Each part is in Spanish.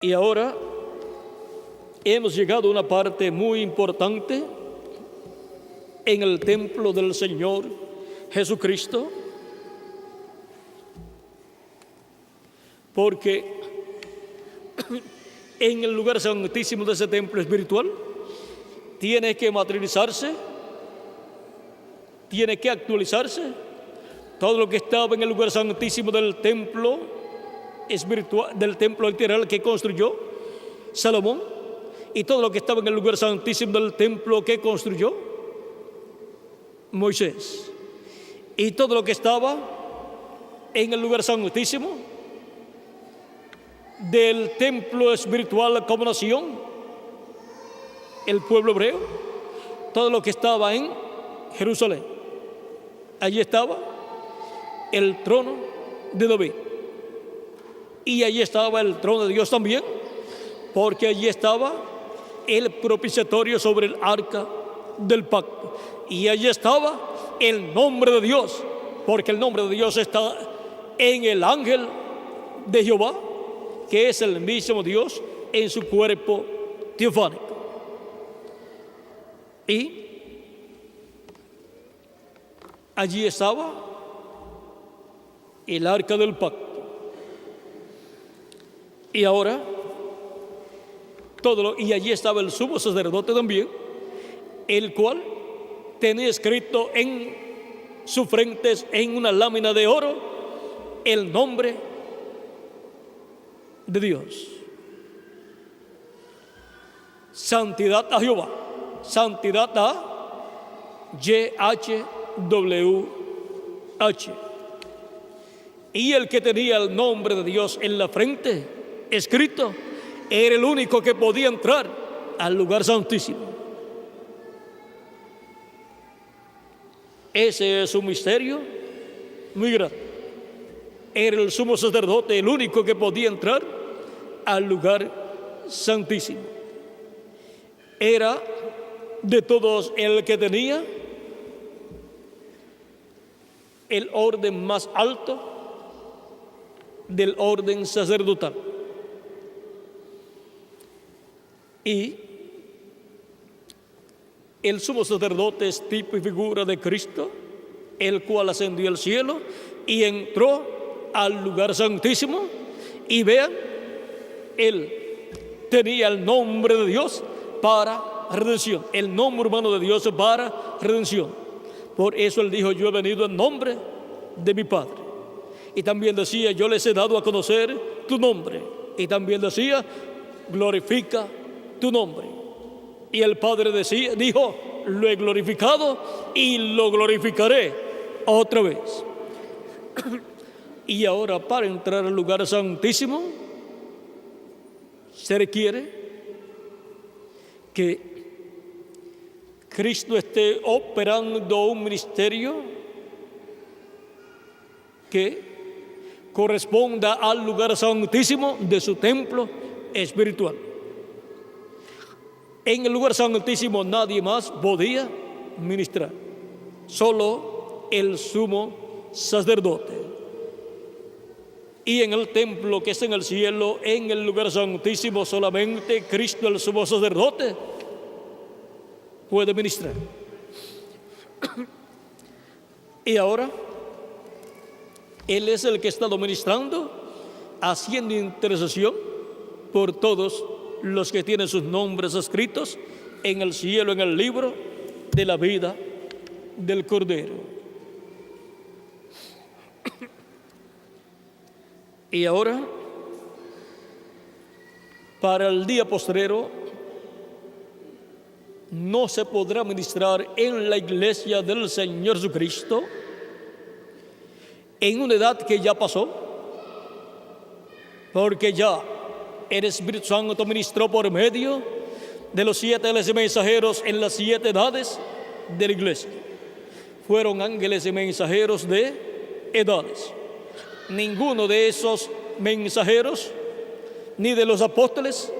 Y ahora hemos llegado a una parte muy importante en el templo del Señor Jesucristo, porque en el lugar santísimo de ese templo espiritual tiene que materializarse, tiene que actualizarse todo lo que estaba en el lugar santísimo del templo espiritual, del templo literal que construyó Salomón, y todo lo que estaba en el lugar santísimo del templo que construyó Moisés, y todo lo que estaba en el lugar santísimo del templo espiritual como nación, el pueblo hebreo, todo lo que estaba en Jerusalén. Allí estaba el trono de David, y allí estaba el trono de Dios también, porque allí estaba el propiciatorio sobre el arca del pacto, y allí estaba el nombre de Dios, porque el nombre de Dios está en el ángel de Jehová, que es el mismo Dios en su cuerpo teofánico. Y allí estaba el arca del pacto. Y ahora, y allí estaba el sumo sacerdote también, el cual tenía escrito en su frente, en una lámina de oro, el nombre de Dios. Santidad a Jehová, santidad a YHWH. Y el que tenía el nombre de Dios en la frente escrito era el único que podía entrar al lugar santísimo. Ese es un misterio muy grande. Era el sumo sacerdote el único que podía entrar al lugar santísimo. Era de todos el que tenía el orden más alto del orden sacerdotal. Y el sumo sacerdote es tipo y figura de Cristo, el cual ascendió al cielo y entró al lugar santísimo. Y vean, él tenía el nombre de Dios para redención, el nombre humano de Dios para redención. Por eso él dijo: yo he venido en nombre de mi Padre. Y también decía: yo les he dado a conocer tu nombre. Y también decía: glorifica tu nombre. Y el Padre dijo: lo he glorificado y lo glorificaré otra vez. Y ahora, para entrar al lugar santísimo, se requiere que Cristo esté operando un ministerio que corresponda al lugar santísimo de su templo espiritual. En el lugar santísimo nadie más podía ministrar, solo el sumo sacerdote. Y en el templo que está en el cielo, en el lugar santísimo, solamente Cristo, el sumo sacerdote, puede ministrar. Y ahora Él es el que está ministrando, haciendo intercesión por todos los que tienen sus nombres escritos en el cielo, en el libro de la vida del Cordero. Y ahora, para el día postrero, no se podrá ministrar en la iglesia del Señor Jesucristo en una edad que ya pasó, porque ya el Espíritu Santo ministró por medio de los 7 ángeles y mensajeros en las 7 edades de la iglesia. Fueron ángeles y mensajeros de edades. Ninguno de esos mensajeros, ni de los apóstoles,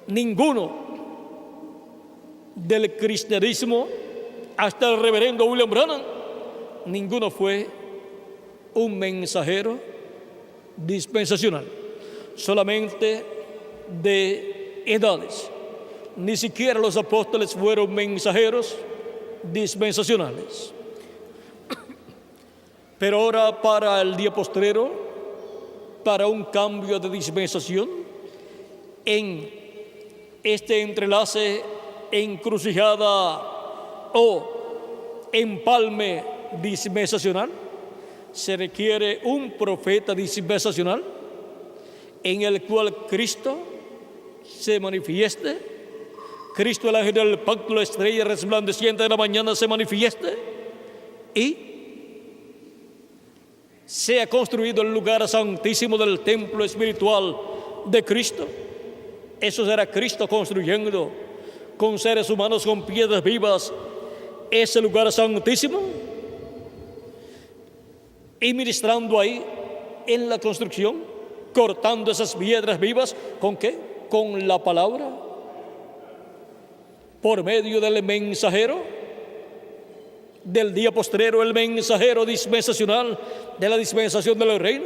ninguno del cristianismo hasta el reverendo William Branham, ninguno fue un mensajero dispensacional. solamente de edades. Ni siquiera los apóstoles fueron mensajeros dispensacionales. Pero ahora, para el día postrero, para un cambio de dispensación, en este entrelace, encrucijada o empalme dispensacional, se requiere un profeta dispensacional en el cual Cristo se manifieste. Cristo, el ángel del pacto, la estrella resplandeciente de la mañana, se manifieste y sea construido el lugar santísimo del templo espiritual de Cristo. Eso será Cristo construyendo con seres humanos, con piedras vivas, ese lugar santísimo, y ministrando ahí en la construcción, cortando esas piedras vivas. ¿Con qué? Con la palabra, por medio del mensajero del día postrero, el mensajero dispensacional de la dispensación del reino,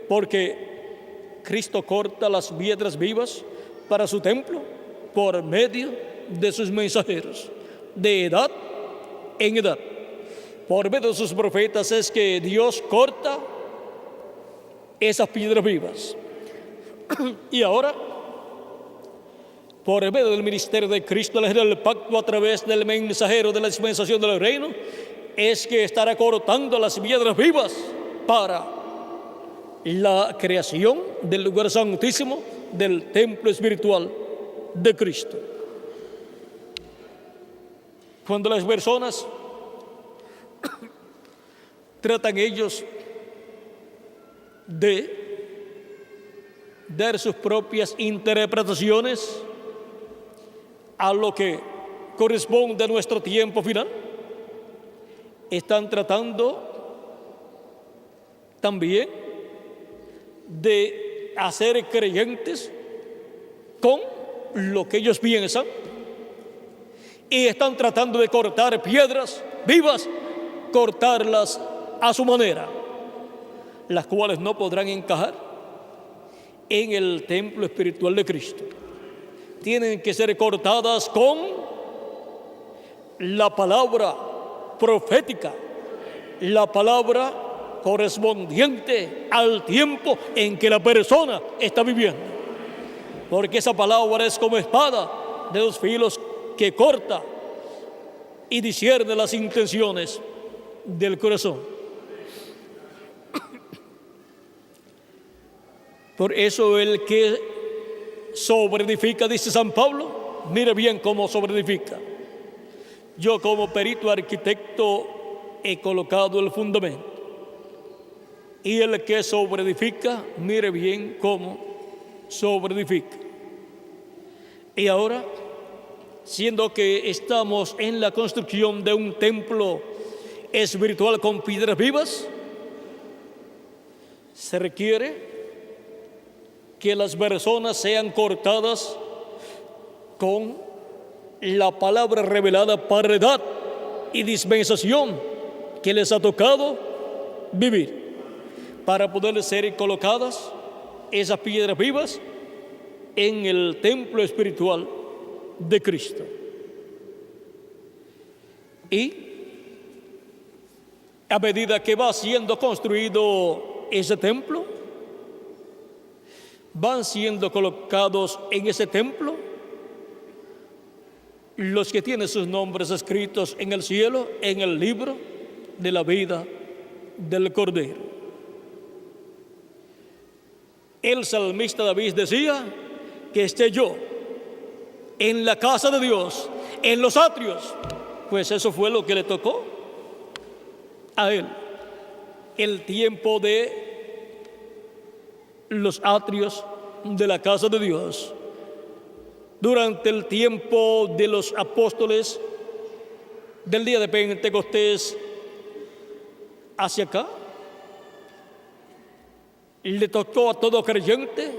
porque Cristo corta las piedras vivas para su templo por medio de sus mensajeros, de edad en edad. Por medio de sus profetas es que Dios corta esas piedras vivas. Y ahora, por medio del ministerio de Cristo, el ángel del pacto, a través del mensajero de la dispensación del reino, es que estará cortando las piedras vivas para la creación del lugar santísimo del templo espiritual de Cristo. Cuando las personas tratan ellos de dar sus propias interpretaciones a lo que corresponde a nuestro tiempo final, están tratando también de hacer creyentes con lo que ellos piensan, y están tratando de cortar piedras vivas, cortarlas a su manera, las cuales no podrán encajar en el templo espiritual de Cristo. Tienen que ser cortadas con la palabra profética, la palabra correspondiente al tiempo en que la persona está viviendo, porque esa palabra es como espada de dos filos que corta y discierne las intenciones del corazón. Por eso el que sobreedifica, dice San Pablo, mire bien cómo sobreedifica. Yo, como perito arquitecto, he colocado el fundamento, y el que sobreedifica, mire bien cómo sobreedifica. Y ahora, siendo que estamos en la construcción de un templo espiritual con piedras vivas, se requiere que las personas sean cortadas con la palabra revelada para edad y dispensación que les ha tocado vivir, para poder ser colocadas esas piedras vivas en el templo espiritual de Cristo. Y a medida que va siendo construido ese templo, van siendo colocados en ese templo los que tienen sus nombres escritos en el cielo, en el libro de la vida del Cordero. El salmista David decía: que esté yo en la casa de Dios, en los atrios. Pues eso fue lo que le tocó a él, el tiempo de los atrios de la casa de Dios. Durante el tiempo de los apóstoles, del día de Pentecostés hacia acá, le tocó a todo creyente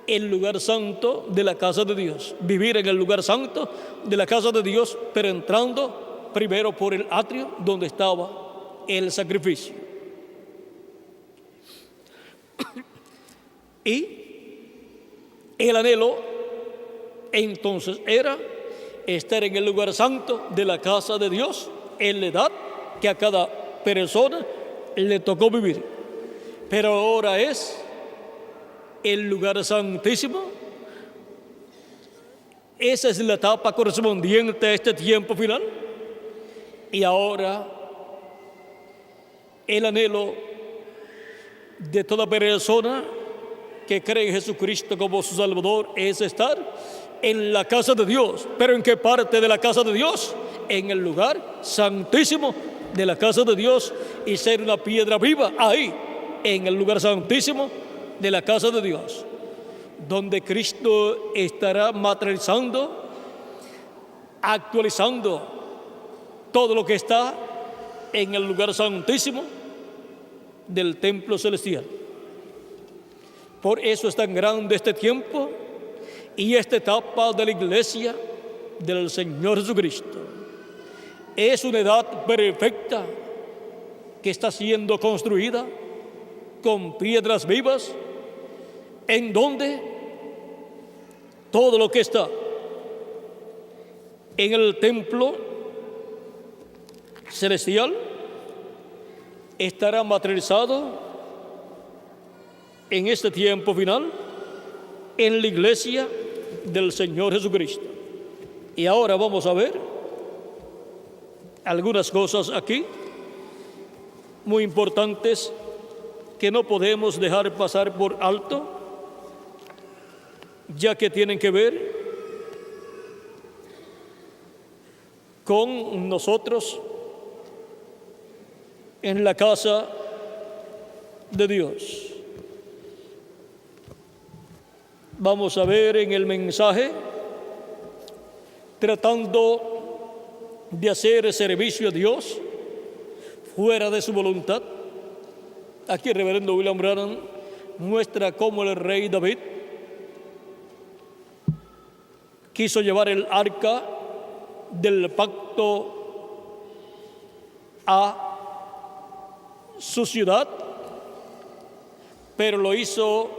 el lugar santo de la casa de Dios, vivir en el lugar santo de la casa de Dios, pero entrando primero por el atrio donde estaba el sacrificio. Y El anhelo entonces era estar en el lugar santo de la casa de Dios en la edad que a cada persona le tocó vivir. Pero ahora es el lugar santísimo. Esa es la etapa correspondiente a este tiempo final. Y ahora el anhelo de toda persona que cree en Jesucristo como su Salvador es estar en la casa de Dios. ¿Pero en qué parte de la casa de Dios? En el lugar santísimo de la casa de Dios y ser una piedra viva ahí, en el lugar santísimo de la casa de Dios, donde Cristo estará materializando, actualizando todo lo que está en el lugar santísimo del templo celestial. Por eso es tan grande este tiempo y esta etapa de la iglesia del Señor Jesucristo. Es una edad perfecta que está siendo construida con piedras vivas, en donde todo lo que está en el templo celestial estará materializado en este tiempo final en la iglesia del Señor Jesucristo. Y ahora vamos a ver algunas cosas aquí muy importantes que no podemos dejar pasar por alto, ya que tienen que ver con nosotros en la casa de Dios. Vamos a ver en el mensaje, tratando de hacer servicio a Dios fuera de su voluntad. Aquí el reverendo William Branham muestra cómo el rey David quiso llevar el arca del pacto a su ciudad, pero lo hizo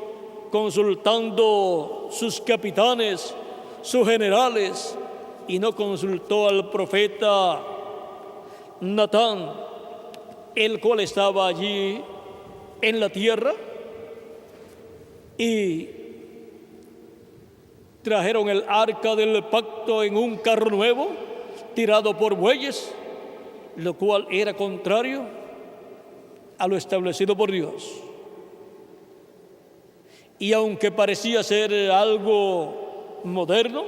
consultando sus capitanes, sus generales, y no consultó al profeta Natán, el cual estaba allí en la tierra, y trajeron el arca del pacto en un carro nuevo tirado por bueyes, lo cual era contrario a lo establecido por Dios. Y aunque parecía ser algo moderno,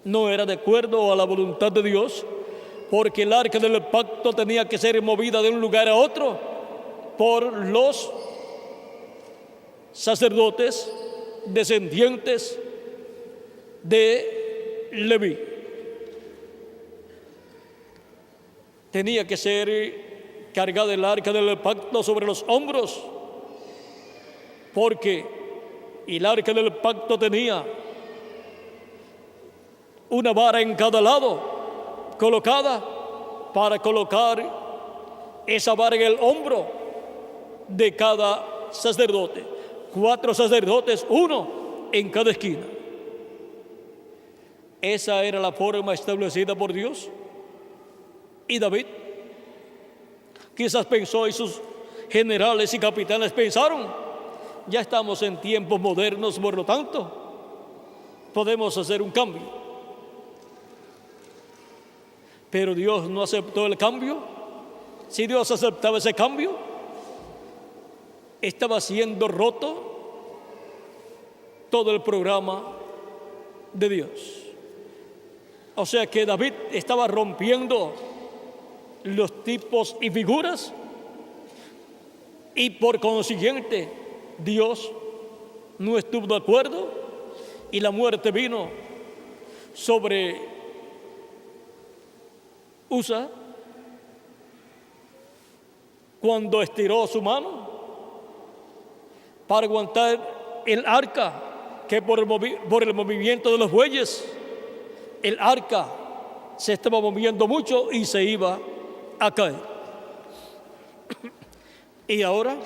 no era de acuerdo a la voluntad de Dios, porque el arca del pacto tenía que ser movida de un lugar a otro por los sacerdotes descendientes de Leví. Tenía que ser cargada el arca del pacto sobre los hombros, porque el arca del pacto tenía una vara en cada lado colocada para colocar esa vara en el hombro de cada sacerdote. 4 sacerdotes, uno en cada esquina. Esa era la forma establecida por Dios. Y David quizás pensó, y sus generales y capitanes pensaron, ya estamos en tiempos modernos, por lo tanto, podemos hacer un cambio. Pero Dios no aceptó el cambio. Si Dios aceptaba ese cambio, estaba siendo roto todo el programa de Dios. O sea que David estaba rompiendo los tipos y figuras, y por consiguiente Dios no estuvo de acuerdo, y la muerte vino sobre Usa cuando estiró su mano para aguantar el arca, que por el movimiento de los bueyes, el arca se estaba moviendo mucho y se iba a caer. Y ahora,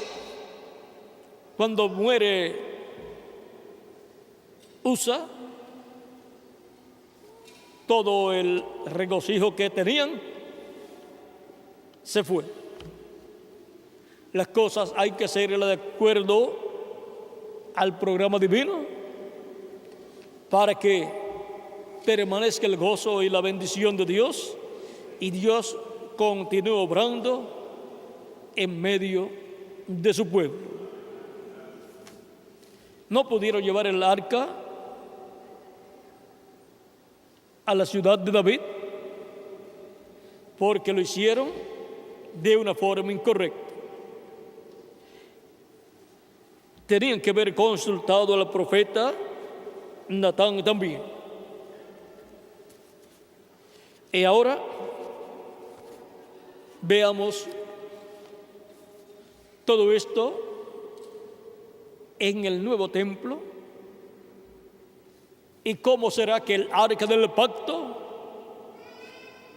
cuando muere Usa, todo el regocijo que tenían se fue. Las cosas hay que hacerlas de acuerdo al programa divino para que permanezca el gozo y la bendición de Dios y Dios continúe obrando en medio de su pueblo. No pudieron llevar el arca a la ciudad de David porque lo hicieron de una forma incorrecta. Tenían que haber consultado al profeta Natán también. Y ahora veamos todo esto en el nuevo templo y cómo será que el arca del pacto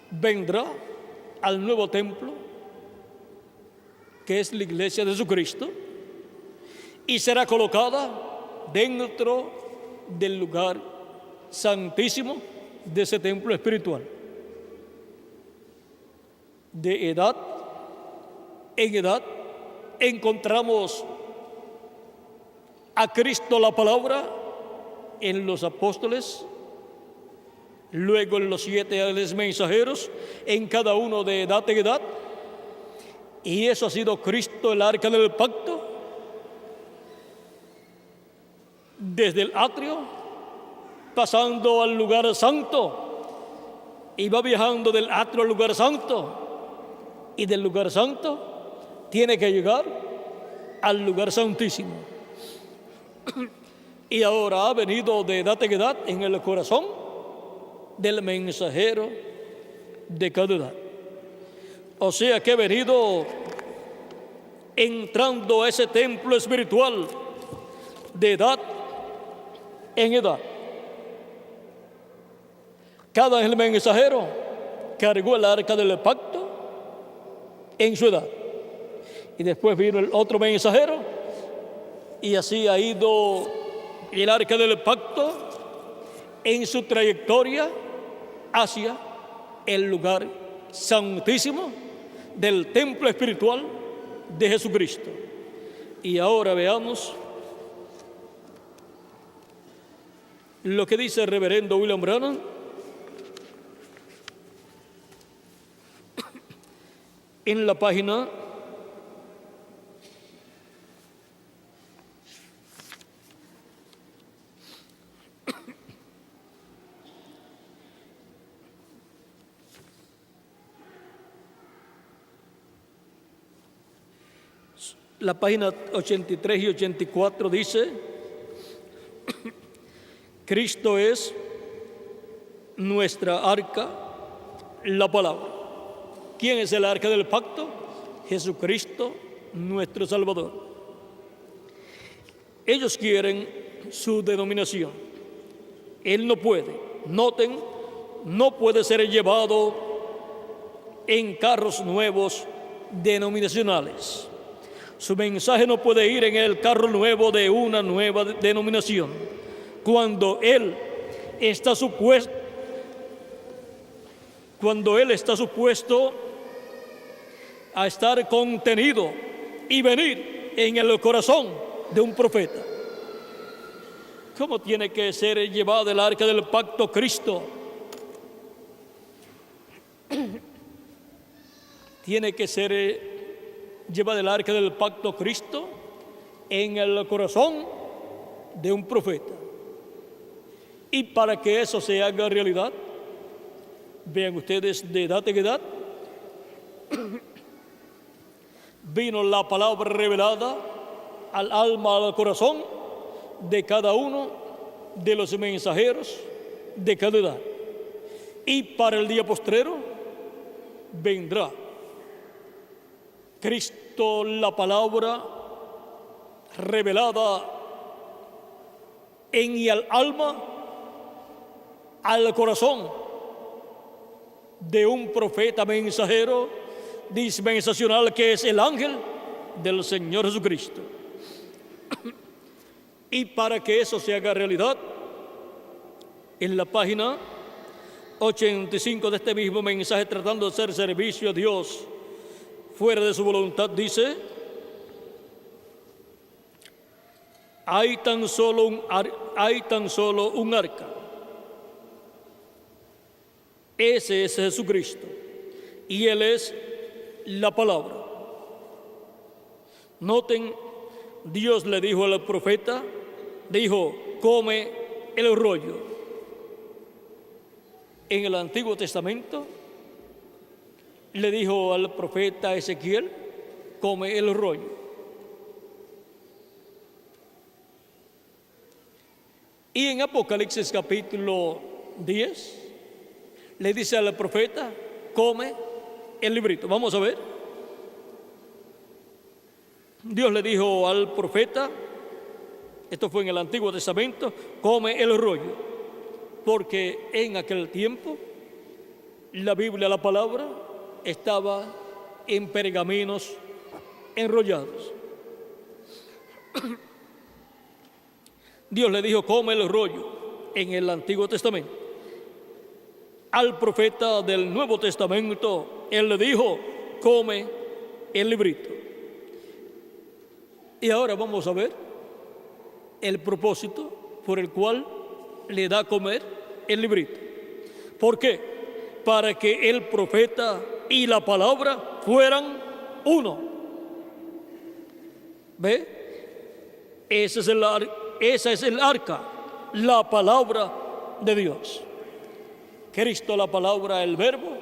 vendrá al nuevo templo, que es la iglesia de Jesucristo, y será colocada dentro del lugar santísimo de ese templo espiritual. De edad en edad encontramos a Cristo la palabra en los apóstoles, luego en los 7 ángeles mensajeros, en cada uno de edad en edad, y eso ha sido Cristo el arca del pacto, desde el atrio, pasando al lugar santo, y va viajando del atrio al lugar santo, y del lugar santo tiene que llegar al lugar santísimo. Y ahora ha venido de edad en edad en el corazón del mensajero de cada edad. O sea que ha venido entrando a ese templo espiritual de edad en edad. Cada ángel mensajero cargó el arca del pacto en su edad. Y después vino el otro mensajero y así ha ido el arca del pacto en su trayectoria hacia el lugar santísimo del templo espiritual de Jesucristo. Y ahora veamos lo que dice el reverendo William Branham en la página 83 y 84 dice: Cristo es nuestra arca, la palabra. ¿Quién es el arca del pacto? Jesucristo, nuestro Salvador. Ellos quieren su denominación. Él no puede. Noten, no puede ser llevado en carros nuevos denominacionales. Su mensaje no puede ir en el carro nuevo de una nueva denominación. Cuando Él está supuesto a estar contenido y venir en el corazón de un profeta. ¿Cómo tiene que ser llevado el arca del pacto Cristo? Tiene que ser llevado el arca del pacto Cristo en el corazón de un profeta. Y para que eso se haga realidad, vean ustedes, de edad en edad, vino la palabra revelada al alma, al corazón de cada uno de los mensajeros de cada edad. Y para el día postrero vendrá Cristo, la palabra revelada en y al alma, al corazón de un profeta mensajero dispensacional que es el ángel del Señor Jesucristo. Y para que eso se haga realidad, En la página 85 de este mismo mensaje, tratando de hacer servicio a Dios fuera de su voluntad, dice: hay tan solo un arca. Ese es Jesucristo y Él es la palabra. Noten, Dios le dijo al profeta, dijo: come el rollo. En el Antiguo Testamento le dijo al profeta Ezequiel: come el rollo. Y en Apocalipsis capítulo 10 le dice al profeta: come el librito. Vamos a ver. Dios le dijo al profeta, esto fue en el Antiguo Testamento: come el rollo, porque en aquel tiempo la Biblia, la palabra, estaba en pergaminos enrollados. Dios le dijo: come el rollo en el Antiguo Testamento. Al profeta del Nuevo Testamento, Él le dijo: come el librito. Y ahora vamos a ver el propósito por el cual le da a comer el librito. ¿Por qué? Para que el profeta y la palabra fueran uno. ¿Ve? Esa es el arca, la palabra de Dios. Cristo, la palabra, el verbo,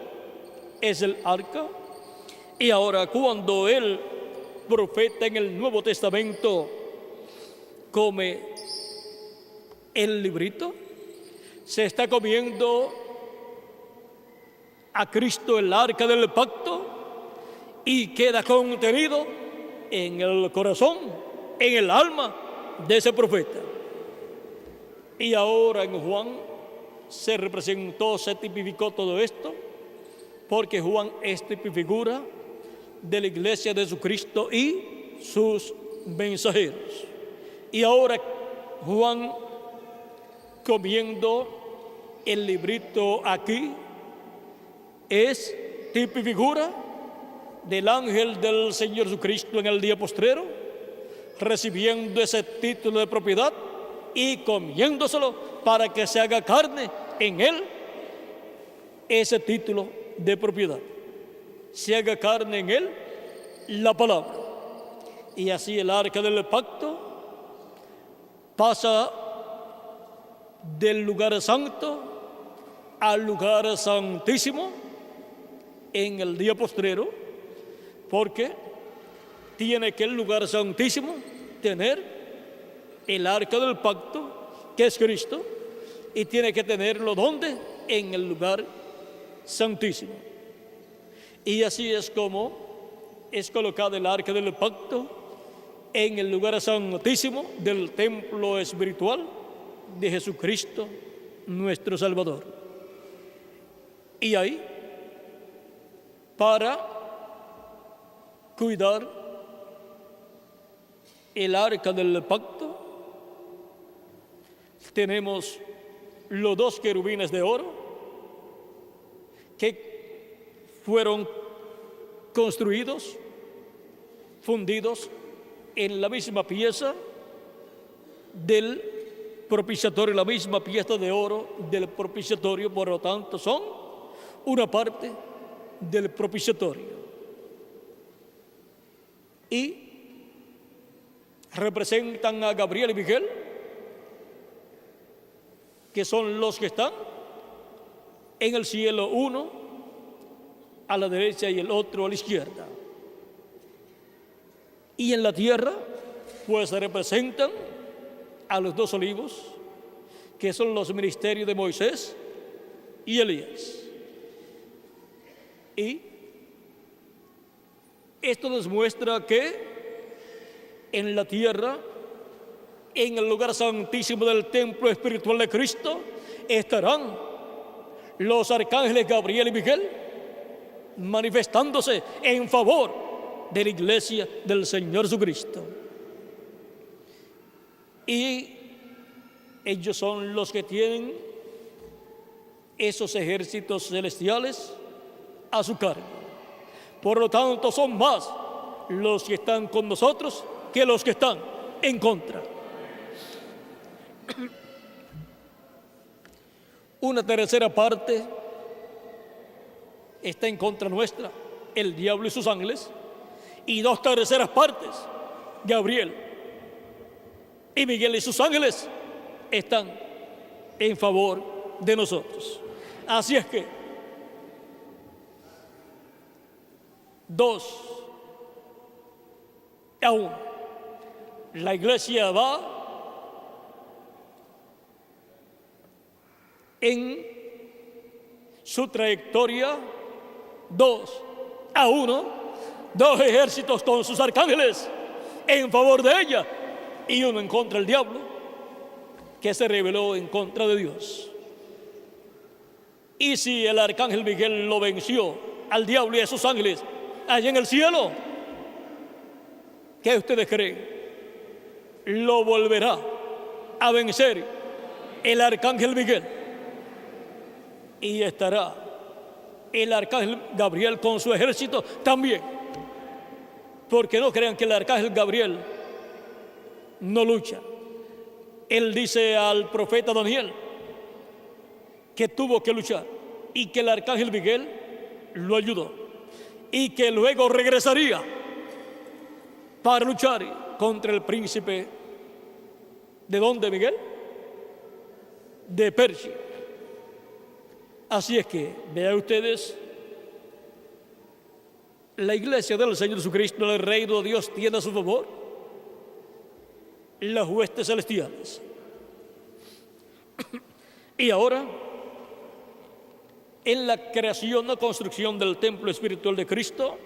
es el arca. Y ahora, cuando el profeta en el Nuevo Testamento come el librito, se está comiendo a Cristo, el arca del pacto, y queda contenido en el corazón, en el alma de ese profeta. Y ahora en Juan se representó, se tipificó todo esto, porque Juan es figura de la iglesia de Jesucristo y sus mensajeros. Y ahora Juan, comiendo el librito aquí, es figura del ángel del Señor Jesucristo en el día postrero, recibiendo ese título de propiedad y comiéndoselo para que se haga carne en él ese título de propiedad. Se haga carne en él la palabra. Y así el arca del pacto pasa del lugar santo al lugar santísimo en el día postrero, porque tiene que el lugar santísimo tener el arca del pacto, que es Cristo, y tiene que tenerlo ¿dónde? En el lugar santísimo. Y así es como es colocado el arca del pacto en el lugar santísimo del templo espiritual de Jesucristo, nuestro Salvador. Y ahí, para cuidar el arca del pacto, tenemos los dos querubines de oro que fueron construidos, fundidos en la misma pieza del propiciatorio, la misma pieza de oro del propiciatorio, por lo tanto son una parte del propiciatorio. Y representan a Gabriel y Miguel, que son los que están en el cielo, uno a la derecha y el otro a la izquierda. Y en la tierra, pues representan a los dos olivos, que son los ministerios de Moisés y Elías. Y esto nos muestra que en la tierra, en el lugar santísimo del templo espiritual de Cristo, estarán los arcángeles Gabriel y Miguel manifestándose en favor de la iglesia del Señor Jesucristo. Y ellos son los que tienen esos ejércitos celestiales a su cargo. Por lo tanto, son más los que están con nosotros que los que están en contra. Una tercera parte está en contra nuestra, el diablo y sus ángeles, y 2/3 partes, Gabriel y Miguel y sus ángeles, están en favor de nosotros. Así es que 2-1, la iglesia va en su trayectoria 2-1, 2 ejércitos con sus arcángeles en favor de ella y uno en contra del diablo, que se rebeló en contra de Dios. Y si el arcángel Miguel lo venció al diablo y a sus ángeles allá en el cielo, ¿qué ustedes creen? Lo volverá a vencer el arcángel Miguel, y estará el arcángel Gabriel con su ejército también, porque no crean que el arcángel Gabriel no lucha. Él dice al profeta Daniel que tuvo que luchar y que el arcángel Miguel lo ayudó y que luego regresaría para luchar contra el príncipe. ¿De dónde, Miguel? De Persia. Así es que, vean ustedes, la iglesia del Señor Jesucristo, el reino de Dios, tiene a su favor las huestes celestiales. Y ahora, en la creación o construcción del templo espiritual de Cristo,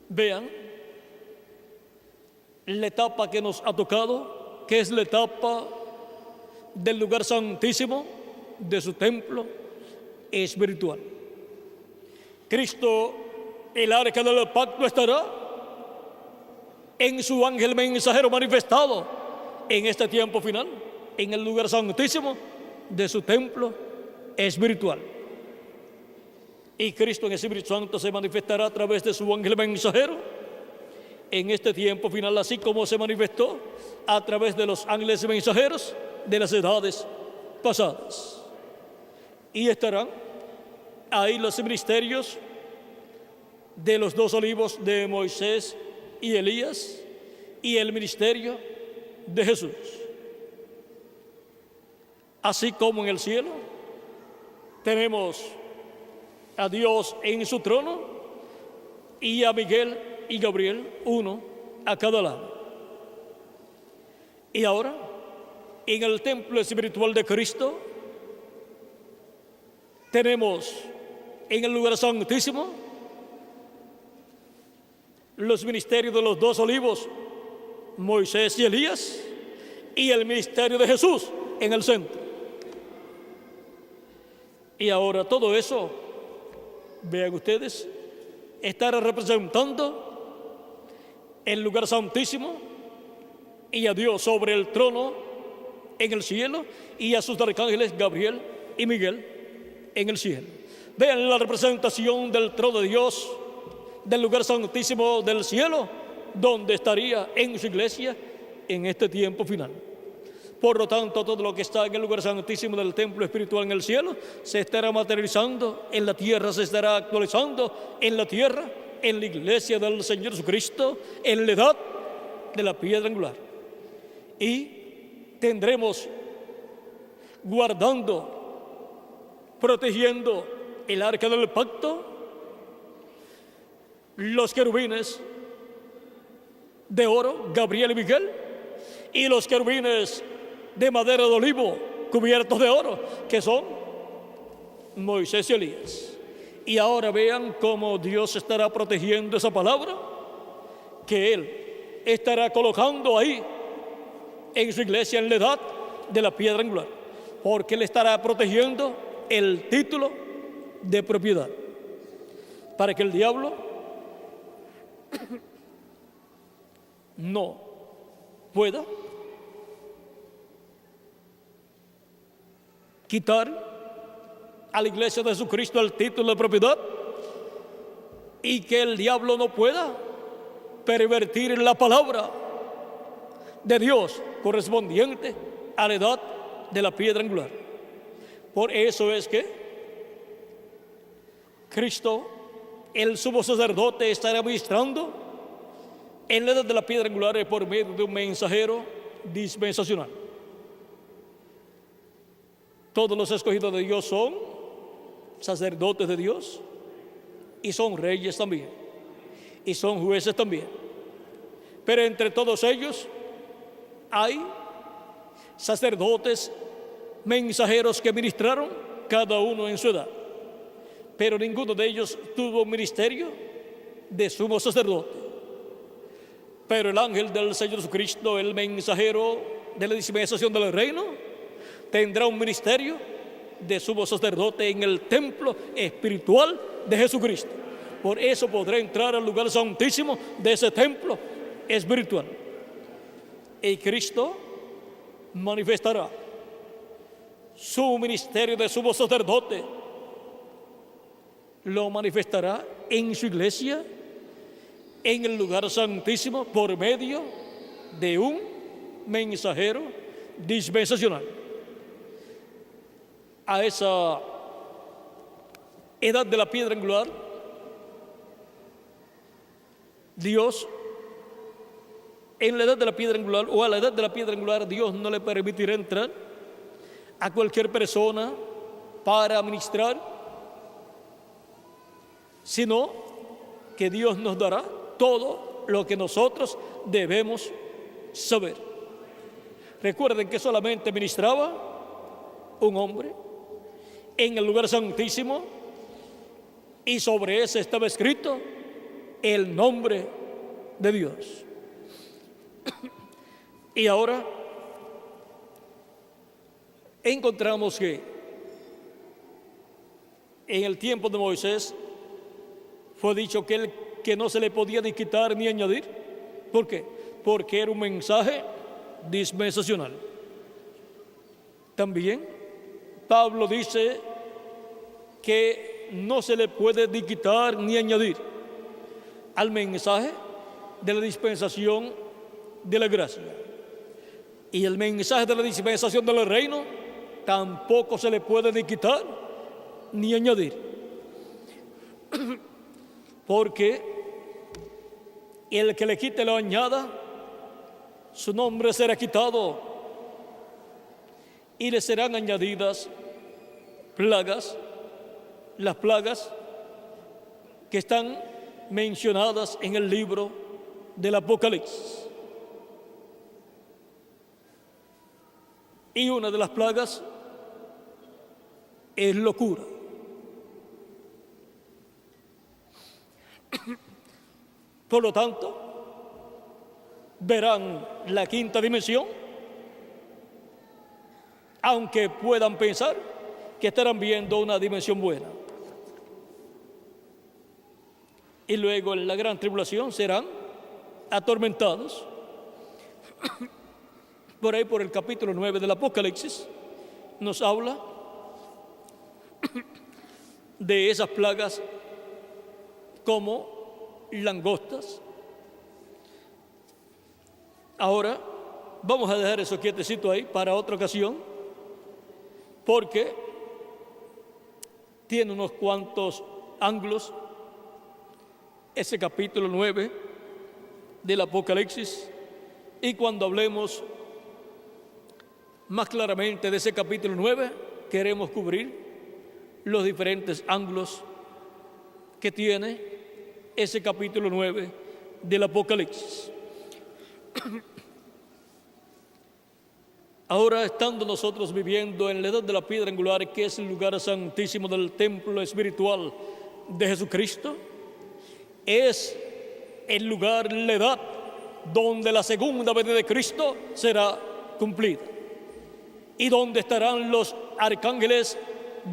vean la etapa que nos ha tocado, que es la etapa del lugar santísimo de su templo espiritual. Cristo, el arca del pacto, estará en su ángel mensajero manifestado en este tiempo final, en el lugar santísimo de su templo espiritual. Y Cristo en el Espíritu Santo se manifestará a través de su ángel mensajero en este tiempo final, así como se manifestó a través de los ángeles mensajeros de las edades pasadas. Y estarán ahí los ministerios de los 2 olivos de Moisés y Elías y el ministerio de Jesús. Así como en el cielo tenemos a Dios en su trono y a Miguel y Gabriel, uno a cada lado. Y ahora, en el templo espiritual de Cristo, tenemos en el lugar santísimo los ministerios de los 2 olivos, Moisés y Elías, y el ministerio de Jesús en el centro. Y ahora todo eso, vean ustedes, estará representando el lugar santísimo y a Dios sobre el trono en el cielo y a sus arcángeles Gabriel y Miguel en el cielo. Vean la representación del trono de Dios, del lugar santísimo del cielo, donde estaría en su iglesia en este tiempo final. Por lo tanto, todo lo que está en el lugar santísimo del templo espiritual en el cielo se estará materializando en la tierra, se estará actualizando en la tierra, en la iglesia del Señor Jesucristo, en la edad de la piedra angular. Y tendremos guardando, protegiendo el arca del pacto, los querubines de oro, Gabriel y Miguel, y los querubines de madera de olivo cubiertos de oro, que son Moisés y Elías. Y ahora vean cómo Dios estará protegiendo esa palabra, que Él estará colocando ahí en su iglesia en la edad de la piedra angular, porque Él estará protegiendo el título de propiedad, para que el diablo no pueda quitar a la iglesia de Jesucristo el título de propiedad y que el diablo no pueda pervertir la palabra de Dios correspondiente a la edad de la piedra angular. Por eso es que Cristo, el sumo sacerdote, estará ministrando en la edad de la piedra angular por medio de un mensajero dispensacional. Todos los escogidos de Dios son sacerdotes de Dios y son reyes también y son jueces también. Pero entre todos ellos hay sacerdotes mensajeros que ministraron cada uno en su edad, pero ninguno de ellos tuvo ministerio de sumo sacerdote. Pero el ángel del Señor Jesucristo, el mensajero de la dispensación del reino, tendrá un ministerio de sumo sacerdote en el templo espiritual de Jesucristo. Por eso podrá entrar al lugar santísimo de ese templo espiritual. Y Cristo manifestará su ministerio de sumo sacerdote. Lo manifestará en su iglesia, en el lugar santísimo, por medio de un mensajero dispensacional. A esa edad de la piedra angular, Dios, en la edad de la piedra angular o a la edad de la piedra angular, Dios no le permitirá entrar a cualquier persona para ministrar, sino que Dios nos dará todo lo que nosotros debemos saber. Recuerden que solamente ministraba un hombre en el lugar santísimo y sobre ese estaba escrito el nombre de Dios. Y ahora encontramos que en el tiempo de Moisés fue dicho que no se le podía ni quitar ni añadir. ¿Por qué? Porque era un mensaje dispensacional. También Pablo dice que no se le puede ni quitar ni añadir al mensaje de la dispensación de la gracia. Y el mensaje de la dispensación del reino tampoco se le puede ni quitar ni añadir. Porque el que le quite lo añada, su nombre será quitado y le serán añadidas plagas, las plagas que están mencionadas en el libro del Apocalipsis. Y una de las plagas es locura. Por lo tanto, verán la quinta dimensión, aunque puedan pensar que estarán viendo una dimensión buena. Y luego en la gran tribulación serán atormentados. Por ahí, por el capítulo 9 del Apocalipsis, nos habla de esas plagas como langostas. Ahora vamos a dejar eso quietecito ahí para otra ocasión, porque tiene unos cuantos ángulos ese capítulo 9 del Apocalipsis, y cuando hablemos más claramente de ese capítulo 9, queremos cubrir los diferentes ángulos que tiene ese capítulo 9 del Apocalipsis. Ahora, estando nosotros viviendo en la edad de la piedra angular, que es el lugar santísimo del templo espiritual de Jesucristo, es el lugar, la edad donde la segunda venida de Cristo será cumplida y donde estarán los arcángeles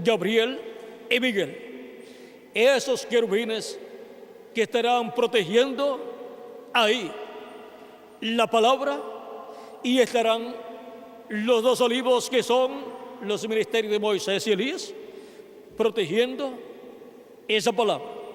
Gabriel y Miguel, esos querubines que estarán protegiendo ahí la palabra, y estarán los dos olivos que son los ministerios de Moisés y Elías, protegiendo esa palabra.